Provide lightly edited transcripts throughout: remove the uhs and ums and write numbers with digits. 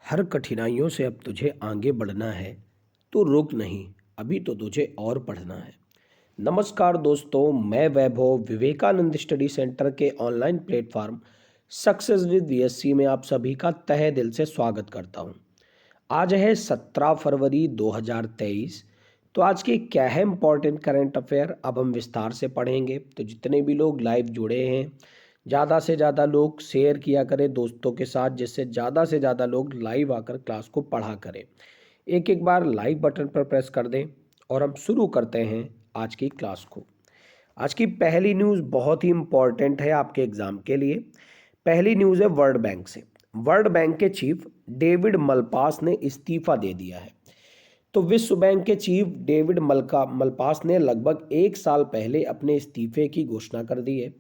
हर कठिनाइयों से अब तुझे आगे बढ़ना है। तो रुक नहीं, अभी तो तुझे और पढ़ना है। नमस्कार दोस्तों, मैं वैभव विवेकानंद स्टडी सेंटर के online platform success with VSC में आप सभी का तहे दिल से स्वागत करता हूं। आज है 17 फरवरी 2023। तो आज की क्या है इम्पोर्टेंट करंट अफेयर, अब हम विस्तार से पढ़ेंगे। तो जितने भी लोग लाइव जुड़े हैं, ज़्यादा से ज़्यादा लोग शेयर किया करें दोस्तों के साथ, जिससे ज़्यादा से ज़्यादा लोग लाइव आकर क्लास को पढ़ा करें। एक एक बार लाइव बटन पर प्रेस कर दें और हम शुरू करते हैं आज की क्लास को। आज की पहली न्यूज़ बहुत ही इम्पॉर्टेंट है आपके एग्ज़ाम के लिए। पहली न्यूज़ है वर्ल्ड बैंक से। वर्ल्ड बैंक के चीफ डेविड मलपास ने इस्तीफा दे दिया है। तो विश्व बैंक के चीफ डेविड मलपास ने लगभग एक साल पहले अपने इस्तीफे की घोषणा कर दी है।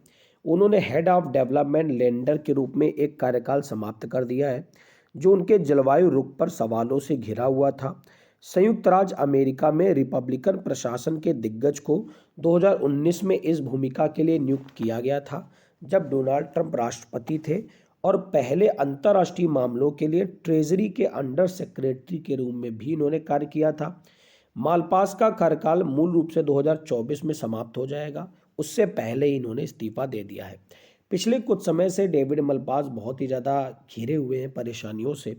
उन्होंने हेड ऑफ डेवलपमेंट लेंडर के रूप में एक कार्यकाल समाप्त कर दिया है, जो उनके जलवायु रुख पर सवालों से घिरा हुआ था। संयुक्त राज्य अमेरिका में रिपब्लिकन प्रशासन के दिग्गज को 2019 में इस भूमिका के लिए नियुक्त किया गया था, जब डोनाल्ड ट्रंप राष्ट्रपति थे, और पहले अंतर्राष्ट्रीय मामलों के लिए ट्रेजरी के अंडर सेक्रेटरी के रूप में भी इन्होंने कार्य किया था। मालपास का कार्यकाल मूल रूप से 2024 में समाप्त हो जाएगा, उससे पहले ही इन्होंने इस्तीफा दे दिया है। पिछले कुछ समय से डेविड मलपास बहुत ही ज़्यादा घिरे हुए हैं परेशानियों से।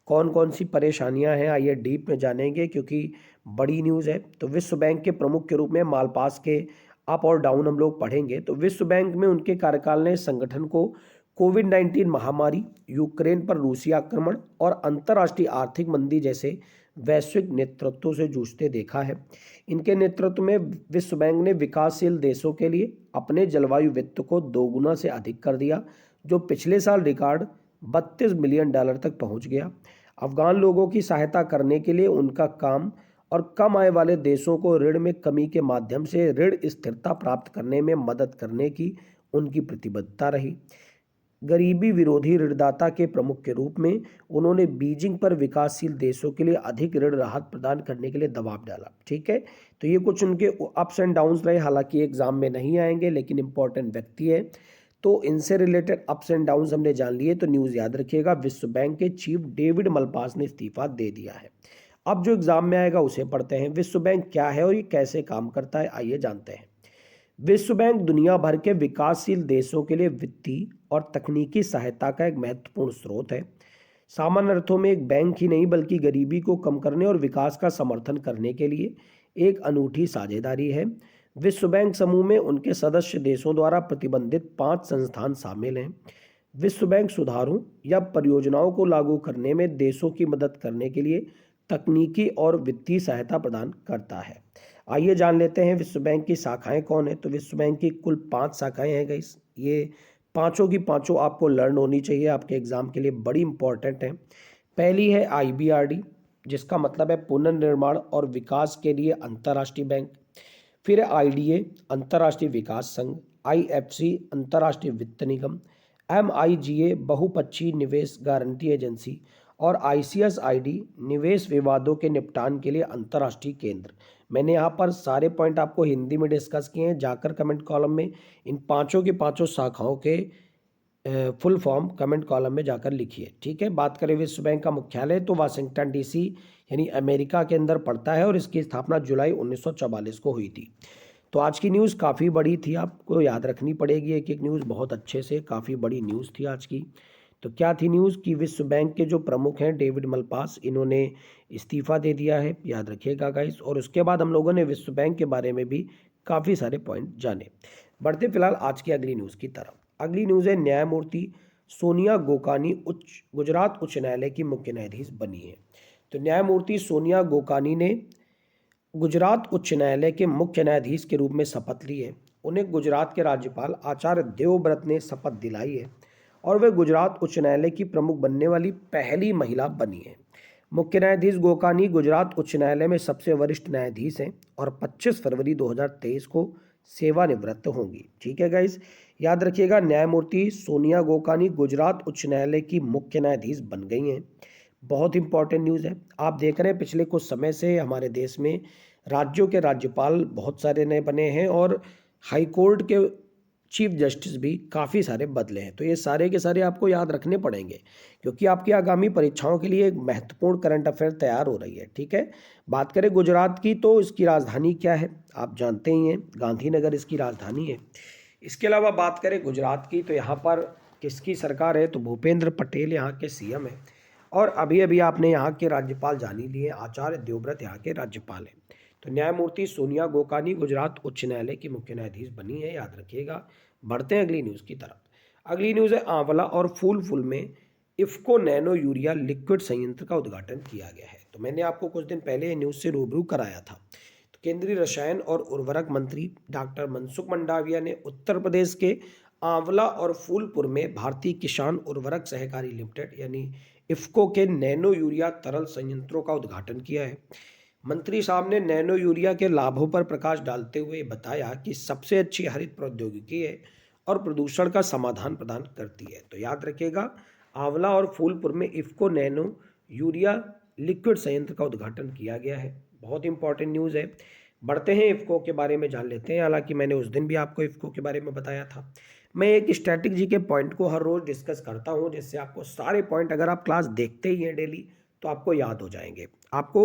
कौन कौन सी परेशानियां हैं, आइए डीप में जानेंगे, क्योंकि बड़ी न्यूज़ है। तो विश्व बैंक के प्रमुख के रूप में मालपास के अप और डाउन हम लोग पढ़ेंगे। तो विश्व बैंक में उनके कार्यकाल ने संगठन को कोविड-19 महामारी, यूक्रेन पर रूसी आक्रमण और अंतर्राष्ट्रीय आर्थिक मंदी जैसे वैश्विक नेतृत्वों से जूझते देखा है। इनके नेतृत्व में विश्व बैंक ने विकासशील देशों के लिए अपने जलवायु वित्त को दोगुना से अधिक कर दिया, जो पिछले साल रिकॉर्ड $32 बिलियन तक पहुंच गया। अफगान लोगों की सहायता करने के लिए उनका काम और कम आय वाले देशों को ऋण में कमी के माध्यम से ऋण स्थिरता प्राप्त करने में मदद करने की उनकी प्रतिबद्धता रही। गरीबी विरोधी ऋणदाता के प्रमुख के रूप में उन्होंने बीजिंग पर विकासशील देशों के लिए अधिक ऋण राहत प्रदान करने के लिए दबाव डाला। ठीक है, तो ये कुछ उनके अप्स एंड डाउन्स रहे, हालांकि एग्जाम में नहीं आएंगे, लेकिन इंपॉर्टेंट व्यक्ति है, तो इनसे रिलेटेड अप्स एंड डाउन्स हमने जान लिए। तो न्यूज़ याद रखिएगा, विश्व बैंक के चीफ डेविड मलपास ने इस्तीफा दे दिया है। अब जो एग्जाम में आएगा उसे पढ़ते हैं। विश्व बैंक क्या है और ये कैसे काम करता है, आइए जानते हैं। विश्व बैंक दुनिया भर के विकासशील देशों के लिए वित्तीय और तकनीकी सहायता का एक महत्वपूर्ण स्रोत है। सामान्य अर्थों में एक बैंक ही नहीं, बल्कि गरीबी को कम करने और विकास का समर्थन करने के लिए एक अनूठी साझेदारी है। विश्व बैंक समूह में उनके सदस्य देशों द्वारा प्रतिबंधित 5 संस्थान शामिल हैं। विश्व बैंक सुधारों या परियोजनाओं को लागू करने में देशों की मदद करने के लिए तकनीकी और वित्तीय सहायता प्रदान करता है। आइए जान लेते हैं विश्व बैंक की शाखाएं कौन है। तो विश्व बैंक की कुल 5 शाखाएं हैं गाइस। ये पांचों की पांचों आपको लर्न होनी चाहिए, आपके एग्जाम के लिए बड़ी इंपॉर्टेंट है। पहली है आईबीआरडी, जिसका मतलब है पुनर्निर्माण और विकास के लिए अंतर्राष्ट्रीय बैंक। फिर है आईडीए, अंतर्राष्ट्रीय विकास संघ। आईएफसी, अंतर्राष्ट्रीय वित्त निगम। एमआईजीए, बहुपक्षीय निवेश गारंटी एजेंसी। और आईसीएसआईडी, निवेश विवादों के निपटान के लिए अंतर्राष्ट्रीय केंद्र। मैंने यहाँ पर सारे पॉइंट आपको हिंदी में डिस्कस किए हैं, जाकर कमेंट कॉलम में इन पांचों की पांचों शाखाओं के फुल फॉर्म कमेंट कॉलम में जाकर लिखिए। ठीक है, बात करें विश्व बैंक का मुख्यालय, तो वाशिंगटन डीसी यानी अमेरिका के अंदर पड़ता है और इसकी स्थापना जुलाई 1944 को हुई थी। तो आज की न्यूज़ काफ़ी बड़ी थी, आपको याद रखनी पड़ेगी एक एक न्यूज़ बहुत अच्छे से। काफ़ी बड़ी न्यूज़ थी आज की। तो क्या थी न्यूज़ कि विश्व बैंक के जो प्रमुख हैं डेविड मलपास, इन्होंने इस्तीफा दे दिया है, याद रखिएगा गाइस। और उसके बाद हम लोगों ने विश्व बैंक के बारे में भी काफ़ी सारे पॉइंट जाने। बढ़ते फिलहाल आज की अगली न्यूज़ की तरफ। अगली न्यूज़ है न्यायमूर्ति सोनिया गोकानी गुजरात उच्च न्यायालय की मुख्य न्यायाधीश बनी है। तो न्यायमूर्ति सोनिया गोकानी ने गुजरात उच्च न्यायालय के मुख्य न्यायाधीश के रूप में शपथ ली है। उन्हें गुजरात के राज्यपाल आचार्य देवव्रत ने शपथ दिलाई है और वे गुजरात उच्च न्यायालय की प्रमुख बनने वाली पहली महिला बनी है। मुख्य न्यायाधीश गोकानी गुजरात उच्च न्यायालय में सबसे वरिष्ठ न्यायाधीश हैं और 25 फरवरी 2023 को सेवानिवृत्त होंगी। ठीक है गाइस, याद रखिएगा, न्यायमूर्ति सोनिया गोकानी गुजरात उच्च न्यायालय की मुख्य न्यायाधीश बन गई हैं। बहुत इंपॉर्टेंट न्यूज़ है। आप देख रहे हैं पिछले कुछ समय से हमारे देश में राज्यों के राज्यपाल बहुत सारे नए बने हैं और हाई कोर्ट के चीफ जस्टिस भी काफ़ी सारे बदले हैं। तो ये सारे के सारे आपको याद रखने पड़ेंगे, क्योंकि आपकी आगामी परीक्षाओं के लिए एक महत्वपूर्ण करंट अफेयर तैयार हो रही है। ठीक है, बात करें गुजरात की, तो इसकी राजधानी क्या है? आप जानते ही हैं, गांधीनगर इसकी राजधानी है। इसके अलावा बात करें गुजरात की, तो यहाँ पर किसकी सरकार है? तो भूपेंद्र पटेल यहाँ के सीएम हैं। और अभी अभी आपने यहाँ के राज्यपाल जान ही लिए, आचार्य देवव्रत यहाँ के राज्यपाल हैं। तो न्यायमूर्ति सोनिया गोकानी गुजरात उच्च न्यायालय की मुख्य न्यायाधीश बनी है, याद रखिएगा। बढ़ते हैं अगली न्यूज़ की तरफ। अगली न्यूज़ है आंवला और फूल में इफ्को नैनो यूरिया लिक्विड संयंत्र का उद्घाटन किया गया है। तो मैंने आपको कुछ दिन पहले ये न्यूज़ से रूबरू कराया था। तो केंद्रीय रसायन और उर्वरक मंत्री डॉक्टर मनसुख मंडाविया ने उत्तर प्रदेश के आंवला और फूलपुर में भारतीय किसान उर्वरक सहकारी लिमिटेड यानी इफ्को के नैनो यूरिया तरल संयंत्रों का उद्घाटन किया है। मंत्री साहब ने नैनो यूरिया के लाभों पर प्रकाश डालते हुए बताया कि सबसे अच्छी हरित प्रौद्योगिकी है और प्रदूषण का समाधान प्रदान करती है। तो याद रखिएगा, आंवला और फूलपुर में इफ्को नैनो यूरिया लिक्विड संयंत्र का उद्घाटन किया गया है। बहुत इंपॉर्टेंट न्यूज़ है। बढ़ते हैं, इफ्को के बारे में जान लेते हैं। हालांकि मैंने उस दिन भी आपको इफ्को के बारे में बताया था। मैं एक स्टैटिक जी के पॉइंट को हर रोज़ डिस्कस करता हूं, जिससे आपको सारे पॉइंट, अगर आप क्लास देखते ही हैं डेली, तो आपको याद हो जाएंगे। आपको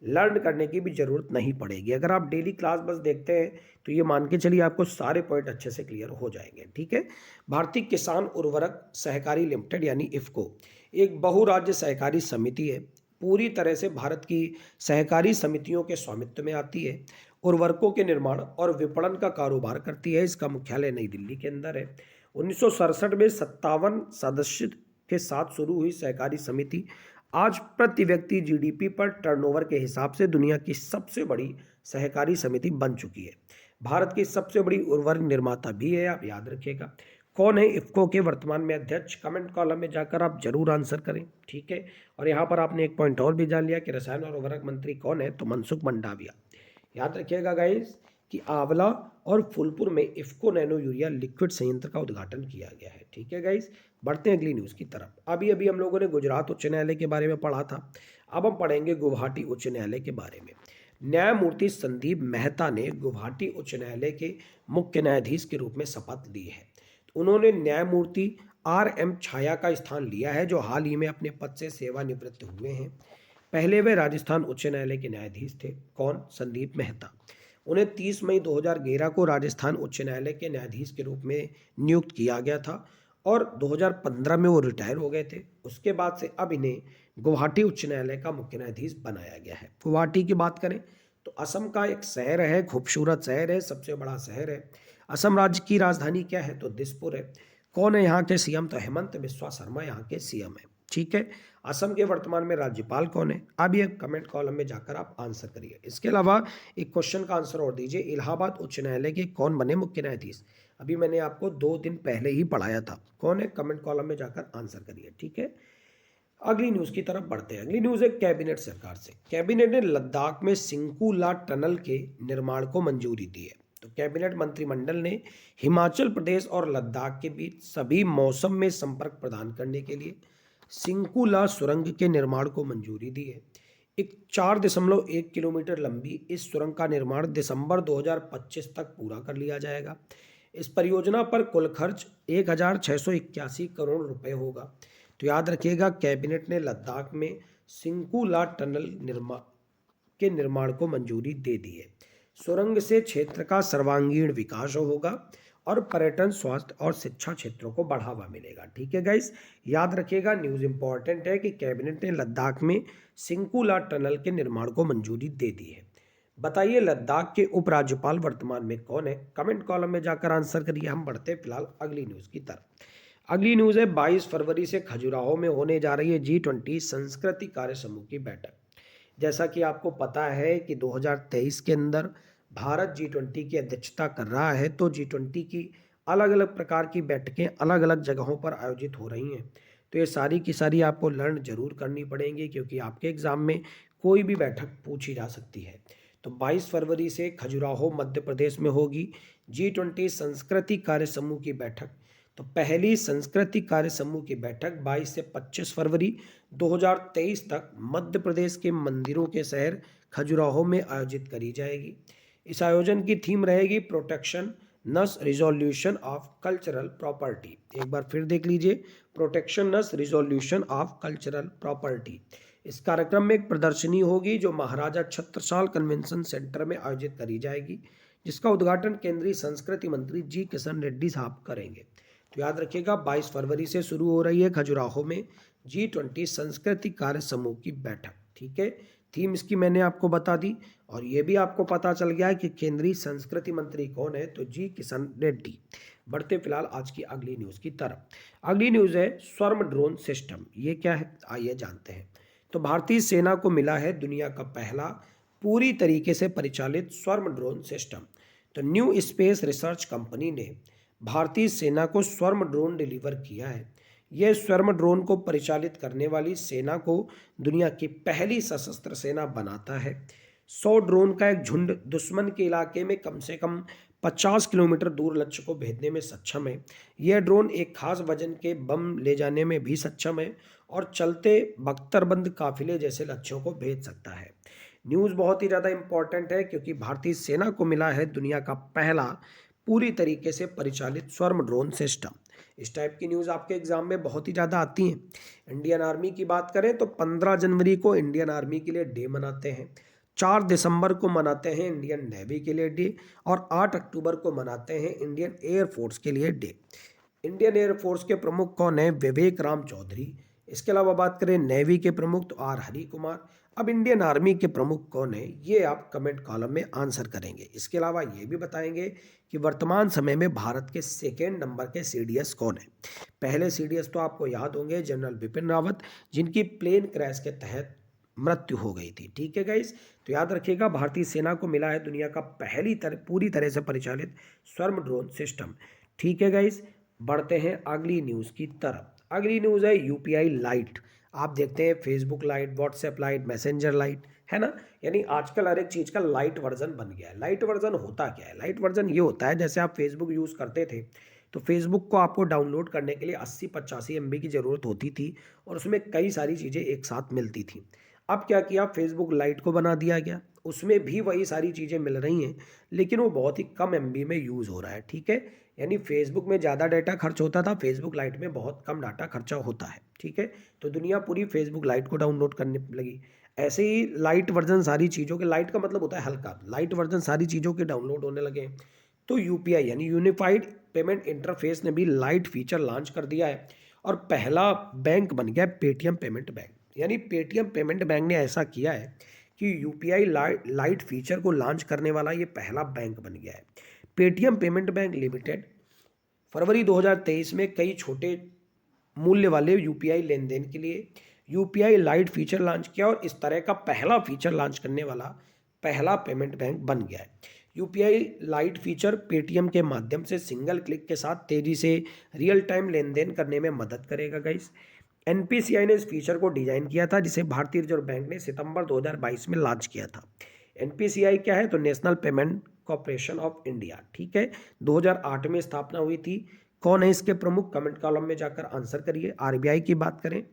लर्न करने की भी ज़रूरत नहीं पड़ेगी। अगर आप डेली क्लास बस देखते हैं तो ये मान के चलिए आपको सारे पॉइंट अच्छे से क्लियर हो जाएंगे। ठीक है, भारतीय किसान उर्वरक सहकारी लिमिटेड यानी इफ्को एक बहुराज्य सहकारी समिति है। पूरी तरह से भारत की सहकारी समितियों के स्वामित्व में आती है। उर्वरकों के निर्माण और विपणन का कारोबार करती है। इसका मुख्यालय नई दिल्ली के अंदर है। 1967 में 57 सदस्य के साथ शुरू हुई सहकारी समिति आज प्रति व्यक्ति जीडीपी पर टर्नओवर के हिसाब से दुनिया की सबसे बड़ी सहकारी समिति बन चुकी है। भारत की सबसे बड़ी उर्वरक निर्माता भी है, आप याद रखिएगा। कौन है इफ्को के वर्तमान में अध्यक्ष? कमेंट कॉलम में जाकर आप जरूर आंसर करें। ठीक है, और यहाँ पर आपने एक पॉइंट और भी जान लिया कि रसायन और उर्वरक मंत्री कौन है, तो मनसुख मंडाविया। याद रखिएगा गाइस कि आंवला और फूलपुर में इफ्को नैनो यूरिया लिक्विड संयंत्र का उद्घाटन किया गया है। ठीक है गाइस, बढ़ते हैं अगली न्यूज़ की तरफ। अभी अभी हम लोगों ने गुजरात उच्च न्यायालय के बारे में पढ़ा था। अब हम पढ़ेंगे गुवाहाटी उच्च न्यायालय के बारे में। न्यायमूर्ति संदीप मेहता ने गुवाहाटी उच्च न्यायालय के मुख्य न्यायाधीश के रूप में शपथ ली है। उन्होंने न्यायमूर्ति आर.एम. छाया का स्थान लिया है, जो हाल ही में अपने पद से सेवानिवृत्त हुए हैं। पहले वे राजस्थान उच्च न्यायालय के न्यायाधीश थे। कौन? संदीप मेहता। उन्हें 30 मई 2011 को राजस्थान उच्च न्यायालय के न्यायाधीश के रूप में नियुक्त किया गया था और 2015 में वो रिटायर हो गए थे। उसके बाद से अब इन्हें गुवाहाटी उच्च न्यायालय का मुख्य न्यायाधीश बनाया गया है। गुवाहाटी की बात करें तो असम का एक शहर है, खूबसूरत शहर है, सबसे बड़ा शहर है। असम राज्य की राजधानी क्या है? तो दिसपुर है। कौन है यहाँ के सीएम? तो हेमंत बिस्वा शर्मा यहाँ के सीएम है। ठीक है, असम के वर्तमान में राज्यपाल कौन है? अब ये कमेंट कॉलम में जाकर आप आंसर करिए। इसके अलावा एक क्वेश्चन का आंसर और दीजिए, इलाहाबाद उच्च न्यायालय के कौन बने मुख्य न्यायाधीश? अभी मैंने आपको 2 दिन पहले ही पढ़ाया था। कौन है? कमेंट कॉलम में जाकर आंसर करिए। ठीक है, अगली न्यूज़ की तरफ बढ़ते हैं। अगली न्यूज़ है कैबिनेट सरकार से। कैबिनेट ने लद्दाख में सिंकुला टनल के निर्माण को मंजूरी दी है। तो कैबिनेट मंत्रिमंडल ने हिमाचल प्रदेश और लद्दाख के बीच सभी मौसम में संपर्क प्रदान करने के लिए सिंकुला सुरंग के निर्माण को मंजूरी दी है। एक 4.1 किलोमीटर लंबी इस सुरंग का निर्माण दिसंबर 2025 तक पूरा कर लिया जाएगा। इस परियोजना पर कुल खर्च 1,681 करोड़ रुपए होगा। तो याद रखिएगा, कैबिनेट ने लद्दाख में सिंकुला टनल निर्माण को मंजूरी दे दी है। सुरंग से क्षेत्र का सर्वांगीण विकास होगा और पर्यटन, स्वास्थ्य और शिक्षा क्षेत्रों को बढ़ावा मिलेगा। ठीक है गाइस, याद रखिएगा, न्यूज़ इंपॉर्टेंट है कि कैबिनेट ने लद्दाख में सिंकुला टनल के निर्माण को मंजूरी दे दी है। बताइए लद्दाख के उपराज्यपाल वर्तमान में कौन है? कमेंट कॉलम में जाकर आंसर करिए। हम बढ़ते फिलहाल अगली न्यूज़ की तरफ। अगली न्यूज़ है 22 फरवरी से खजुराहो में होने जा रही है G20 संस्कृति कार्य समूह की बैठक। जैसा कि आपको पता है कि 2023 के अंदर भारत G20 की अध्यक्षता कर रहा है, तो G20 की अलग अलग प्रकार की बैठकें अलग अलग जगहों पर आयोजित हो रही हैं। तो ये सारी की सारी आपको लर्न जरूर करनी पड़ेंगी, क्योंकि आपके एग्जाम में कोई भी बैठक पूछी जा सकती है। तो 22 फरवरी से खजुराहो मध्य प्रदेश में होगी G20 संस्कृति कार्य समूह की बैठक। तो पहली संस्कृति कार्य समूह की बैठक 22 से 25 फरवरी 2023 तक मध्य प्रदेश के मंदिरों के शहर खजुराहो में आयोजित करी जाएगी। इस आयोजन की थीम रहेगी प्रोटेक्शन नस रिजोल्यूशन ऑफ कल्चरल प्रॉपर्टी। एक बार फिर देख लीजिए, प्रोटेक्शन नस रिजोल्यूशन ऑफ कल्चरल प्रॉपर्टी। इस कार्यक्रम में एक प्रदर्शनी होगी जो महाराजा छत्रसाल कन्वेंशन सेंटर में आयोजित करी जाएगी, जिसका उद्घाटन केंद्रीय संस्कृति मंत्री जी किशन रेड्डी साहब करेंगे। तो याद रखिएगा, 22 फरवरी से शुरू हो रही है खजुराहो में G20 संस्कृति कार्य समूह की बैठक। ठीक है, थीम इसकी मैंने आपको बता दी, और ये भी आपको पता चल गया है कि केंद्रीय संस्कृति मंत्री कौन है, तो जी किशन रेड्डी। बढ़ते फिलहाल आज की अगली न्यूज़ की तरफ। अगली न्यूज़ है स्वर्म ड्रोन सिस्टम। ये क्या है, आइए जानते हैं। तो भारतीय सेना को मिला है दुनिया का पहला पूरी तरीके से परिचालित स्वर्म ड्रोन सिस्टम। तो न्यू स्पेस रिसर्च कंपनी ने भारतीय सेना को स्वर्म ड्रोन डिलीवर किया है। यह स्वर्म ड्रोन को परिचालित करने वाली सेना को दुनिया की पहली सशस्त्र सेना बनाता है। 100 ड्रोन का एक झुंड दुश्मन के इलाके में कम से कम 50 किलोमीटर दूर लक्ष्य को भेजने में सक्षम है। यह ड्रोन एक खास वजन के बम ले जाने में भी सक्षम है और चलते बख्तरबंद काफिले जैसे लक्ष्यों को भेज सकता है। न्यूज़ बहुत ही ज़्यादा इंपॉर्टेंट है, क्योंकि भारतीय सेना को मिला है दुनिया का पहला पूरी तरीके से परिचालित स्वर्म ड्रोन सिस्टम। इस टाइप की न्यूज़ आपके एग्जाम में बहुत ही ज़्यादा आती हैं। इंडियन आर्मी की बात करें तो 15 जनवरी को इंडियन आर्मी के लिए डे मनाते हैं, 4 दिसंबर को मनाते हैं इंडियन नेवी के लिए डे, और 8 अक्टूबर को मनाते हैं इंडियन एयरफोर्स के लिए डे। इंडियन एयरफोर्स के प्रमुख कौन है, विवेक राम चौधरी। इसके अलावा बात करें नेवी के प्रमुख तो आर हरि कुमार। अब इंडियन आर्मी के प्रमुख कौन है, ये आप कमेंट कॉलम में आंसर करेंगे। इसके अलावा ये भी बताएंगे कि वर्तमान समय में भारत के सेकेंड नंबर के सीडीएस कौन है। पहले सीडीएस तो आपको याद होंगे, जनरल बिपिन रावत, जिनकी प्लेन क्रैश के तहत मृत्यु हो गई थी। ठीक है गाइस, तो याद रखिएगा, भारतीय सेना को मिला है दुनिया का पूरी तरह से परिचालित स्वर्म ड्रोन सिस्टम। ठीक है गाइस, बढ़ते हैं अगली न्यूज़ की तरफ। अगली न्यूज़ है यूपीआई लाइट। आप देखते हैं Facebook light, WhatsApp light, messenger light, है ना। यानी आजकल हर एक चीज़ का लाइट वर्जन बन गया है। लाइट वर्जन होता क्या है, लाइट वर्जन ये होता है, जैसे आप फेसबुक यूज़ करते थे तो फेसबुक को आपको डाउनलोड करने के लिए 80-85 MB की ज़रूरत होती थी, और उसमें कई सारी चीज़ें एक साथ मिलती थी। अब क्या किया, फेसबुक लाइट को बना दिया गया, उसमें भी वही सारी चीज़ें मिल रही हैं, लेकिन वो बहुत ही कम MB में यूज़ हो रहा है। ठीक है, यानी फेसबुक में ज़्यादा डाटा खर्च होता था, फेसबुक लाइट में बहुत कम डाटा खर्चा होता है। ठीक है, तो दुनिया पूरी फेसबुक लाइट को डाउनलोड करने लगी। ऐसे ही लाइट वर्जन सारी चीज़ों के, लाइट का मतलब होता है हल्का, लाइट वर्जन सारी चीज़ों के डाउनलोड होने लगे। तो यूपीआई यानी यूनिफाइड पेमेंट इंटरफेस ने भी लाइट फीचर लॉन्च कर दिया है, और पहला बैंक बन गया पेटीएम पेमेंट बैंक। यानी पेटीएम पेमेंट बैंक ने ऐसा किया है कि यूपीआई लाइट फीचर को लॉन्च करने वाला ये पहला बैंक बन गया है। पेटीएम पेमेंट बैंक लिमिटेड फरवरी 2023 में कई छोटे मूल्य वाले यूपीआई लेन देन के लिए यूपीआई लाइट फीचर लॉन्च किया, और इस तरह का पहला फीचर लॉन्च करने वाला पहला पेमेंट बैंक बन गया है। यूपीआई लाइट फीचर पेटीएम के माध्यम से सिंगल क्लिक के साथ तेजी से रियल टाइम लेन देन करने में मदद करेगा गाइस। एनपीसीआई ने इस फीचर को डिजाइन किया था, जिसे भारतीय रिजर्व बैंक ने सितंबर 2022 में लॉन्च किया था। एनपीसीआई क्या है, तो national payment corporation of India. ठीक है, 2008 में स्थापना हुई थी। कौन है इसके प्रमुख, कमेंट कॉलम में जाकर आंसर करिए। आरबीआई की बात करें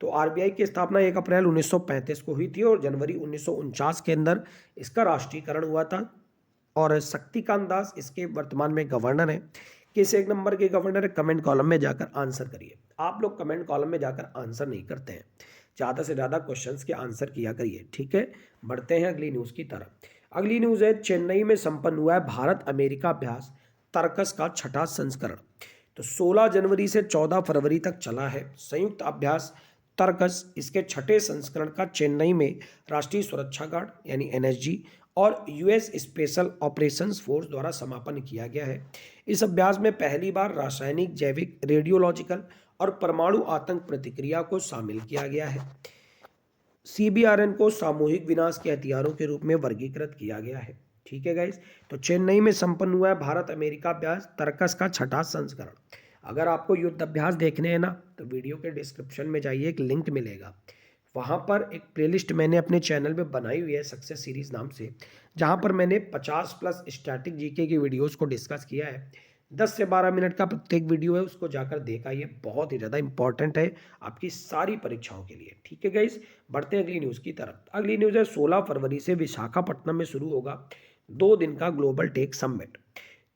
तो आरबीआई की स्थापना 1 अप्रैल 1935 को हुई थी, और जनवरी 1949 के अंदर इसका राष्ट्रीयकरण हुआ था, और शक्तिकांत दास इसके वर्तमान में गवर्नर है। किस एक नंबर के गवर्नर है, कमेंट कॉलम में जाकर आंसर करिए। आप लोग कमेंट कॉलम में जाकर आंसर नहीं करते हैं, ज़्यादा से ज़्यादा क्वेश्चंस के आंसर किया करिए। ठीक है, बढ़ते हैं अगली न्यूज़ की तरफ। अगली न्यूज़ है, चेन्नई में संपन्न हुआ है भारत अमेरिका अभ्यास तर्कस का 6ठा संस्करण। तो 16 जनवरी से 14 फरवरी तक चला है संयुक्त अभ्यास तर्कस। इसके 6ठे संस्करण का चेन्नई में राष्ट्रीय सुरक्षा गार्ड यानी एनएसजी और यूएस स्पेशल ऑपरेशंस फोर्स द्वारा समापन किया गया है। इस अभ्यास में पहली बार रासायनिक, जैविक, रेडियोलॉजिकल और परमाणु आतंक प्रतिक्रिया को शामिल किया गया है। सीबीआरएन को सामूहिक विनाश के हथियारों के रूप में वर्गीकृत किया गया है। ठीक है गाइस, तो चेन्नई में संपन्न हुआ है भारत अमेरिका अभ्यास तर्कस का 6ठा संस्करण। अगर आपको युद्ध अभ्यास देखने हैं ना, तो वीडियो के डिस्क्रिप्शन में जाइए, एक लिंक मिलेगा, वहाँ पर एक प्लेलिस्ट मैंने अपने चैनल में बनाई हुई है सक्सेस सीरीज नाम से, जहाँ पर मैंने 50+ स्टैटिक जीके की वीडियोस को डिस्कस किया है। 10 से 12 मिनट का प्रत्येक वीडियो है, उसको जाकर देखा, ये बहुत ही ज़्यादा इंपॉर्टेंट है आपकी सारी परीक्षाओं के लिए। ठीक है गाइस, बढ़ते हैं अगली न्यूज़ की तरफ। अगली न्यूज़ है, 16 फरवरी से विशाखापट्टनम में शुरू होगा 2 दिन का ग्लोबल टेक समिट।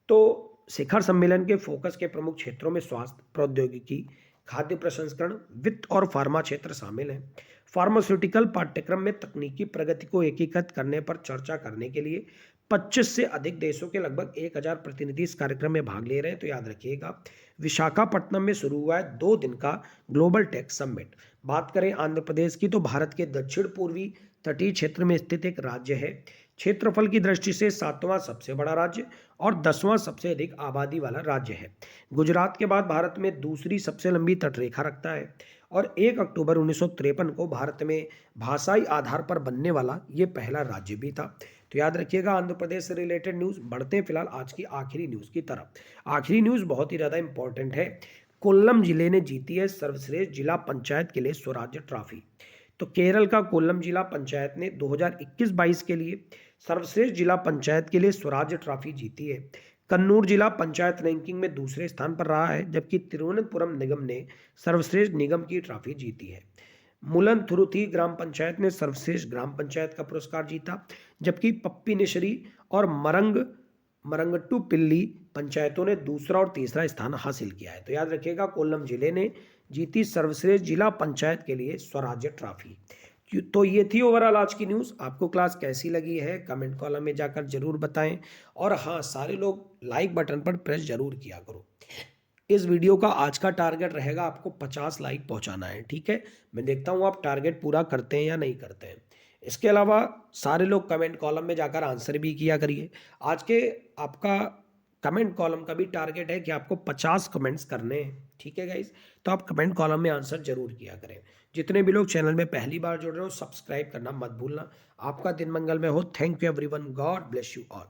तो शिखर सम्मेलन के फोकस के प्रमुख क्षेत्रों में स्वास्थ्य, प्रौद्योगिकी, खाद्य प्रसंस्करण, वित्त और फार्मा क्षेत्र शामिल हैं। फार्मास्यूटिकल पाठ्यक्रम में तकनीकी प्रगति को एकीकृत करने पर चर्चा करने के लिए 25 से अधिक देशों के लगभग 1000 प्रतिनिधि इस कार्यक्रम में भाग ले रहे हैं। तो याद रखिएगा, विशाखापट्टनम में शुरू हुआ है 2 दिन का ग्लोबल टेक समिट। बात करें आंध्र प्रदेश की, तो भारत के दक्षिण पूर्वी तटीय क्षेत्र में स्थित एक राज्य है। क्षेत्रफल की दृष्टि से 7वां सबसे बड़ा राज्य और 10वां सबसे अधिक आबादी वाला राज्य है। गुजरात के बाद भारत में दूसरी सबसे लंबी तटरेखा रखता है और 1 अक्टूबर 1953 को भारत में भाषाई आधार पर बनने वाला ये पहला राज्य भी था। तो याद रखिएगा, आंध्र प्रदेश से रिलेटेड न्यूज़। बढ़ते हैं फिलहाल आज की आखिरी न्यूज़ की तरफ। आखिरी न्यूज़ बहुत ही ज़्यादा इंपॉर्टेंट है। कोल्लम जिले ने जीती है सर्वश्रेष्ठ जिला पंचायत के लिए स्वराज्य ट्रॉफी। तो केरल का कोल्लम जिला पंचायत ने 2021-22 के लिए सर्वश्रेष्ठ जिला पंचायत के लिए स्वराज्य ट्रॉफी जीती है। कन्नूर जिला पंचायत रैंकिंग में दूसरे स्थान पर रहा है, जबकि तिरुवनंतपुरम निगम ने सर्वश्रेष्ठ निगम की ट्रॉफी जीती है। मुलनथुरुथी ग्राम पंचायत ने सर्वश्रेष्ठ ग्राम पंचायत का पुरस्कार जीता, जबकि पप्पीनिशरी और मरंगट्टू-पिल्ली पंचायतों ने दूसरा और तीसरा स्थान हासिल किया है। तो याद रखिएगा, कोल्लम जिले ने जीती सर्वश्रेष्ठ जिला पंचायत के लिए स्वराज्य ट्रॉफी। तो ये थी ओवरऑल आज की न्यूज़। आपको क्लास कैसी लगी है कमेंट कॉलम में जाकर जरूर बताएं, और हाँ, सारे लोग लाइक बटन पर प्रेस जरूर किया करो। इस वीडियो का आज का टारगेट रहेगा आपको 50 लाइक पहुंचाना है, ठीक है। मैं देखता हूँ आप टारगेट पूरा करते हैं या नहीं करते हैं। इसके अलावा सारे लोग कमेंट कॉलम में जाकर आंसर भी किया करिए। आज के आपका कमेंट कॉलम का भी टारगेट है कि आपको 50 कमेंट्स करने हैं, ठीक है गाइज। तो आप कमेंट कॉलम में आंसर जरूर किया करें। जितने भी लोग चैनल में पहली बार जुड़ रहे हो, सब्सक्राइब करना मत भूलना। आपका दिन मंगल में हो। Thank you everyone, God bless you all.